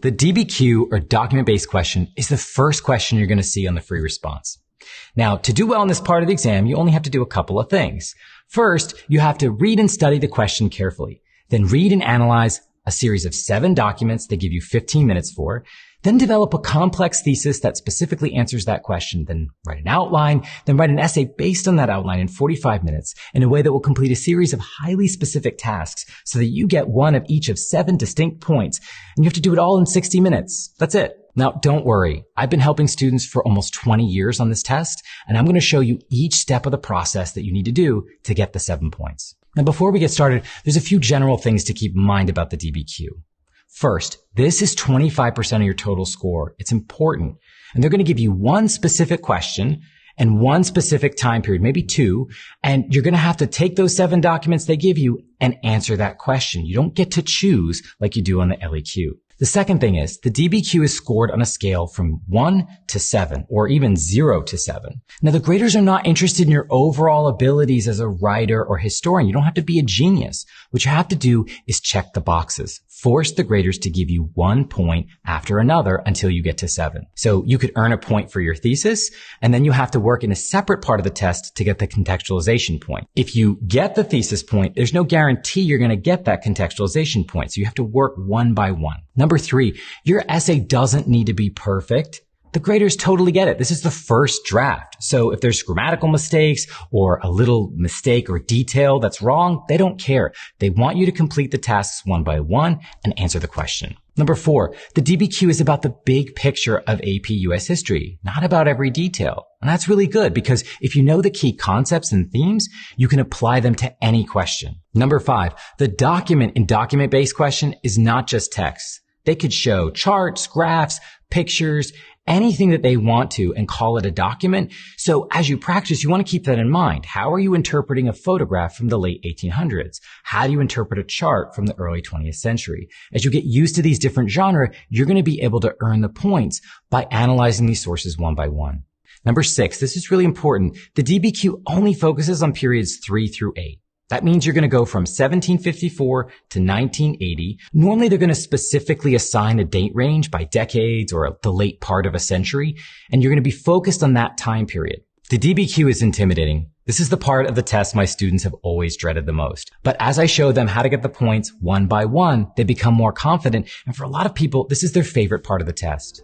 The DBQ, or document-based question, is the first question you're going to see on the free response. Now, to do well in this part of the exam, you only have to do a couple of things. First, you have to read and study the question carefully. Then read and analyze a series of 7 documents they give you 15 minutes for. Then develop a complex thesis that specifically answers that question. Then write an outline. Then write an essay based on that outline in 45 minutes in a way that will complete a series of highly specific tasks so that you get one of each of 7 distinct points. And you have to do it all in 60 minutes. That's it. Now, don't worry. I've been helping students for almost 20 years on this test, and I'm going to show you each step of the process that you need to do to get the 7 points. Now, before we get started, there's a few general things to keep in mind about the DBQ. First, this is 25% of your total score. It's important. And they're going to give you one specific question and one specific time period, maybe 2, and you're going to have to take those 7 documents they give you and answer that question. You don't get to choose like you do on the LEQ. The second thing is the DBQ is scored on a scale from 1 to 7 or even 0 to 7. Now, the graders are not interested in your overall abilities as a writer or historian. You don't have to be a genius. What you have to do is check the boxes. Force the graders to give you 1 point after another until you get to 7. So you could earn a point for your thesis, and then you have to work in a separate part of the test to get the contextualization point. If you get the thesis point, there's no guarantee you're going to get that contextualization point. So you have to work one by one. Number 3, your essay doesn't need to be perfect. The graders totally get it. This is the first draft. So if there's grammatical mistakes or a little mistake or detail that's wrong, they don't care. They want you to complete the tasks one by one and answer the question. Number 4, the DBQ is about the big picture of AP US history, not about every detail. And that's really good because if you know the key concepts and themes, you can apply them to any question. Number 5, the document in document-based question is not just text. They could show charts, graphs, pictures, anything that they want to and call it a document. So as you practice, you want to keep that in mind. How are you interpreting a photograph from the late 1800s? How do you interpret a chart from the early 20th century? As you get used to these different genres, you're going to be able to earn the points by analyzing these sources one by one. Number 6, this is really important. The DBQ only focuses on periods 3 through 8. That means you're going to go from 1754 to 1980. Normally, they're going to specifically assign a date range by decades or the late part of a century, and you're going to be focused on that time period. The DBQ is intimidating. This is the part of the test my students have always dreaded the most. But as I show them how to get the points one by one, they become more confident, and for a lot of people, this is their favorite part of the test.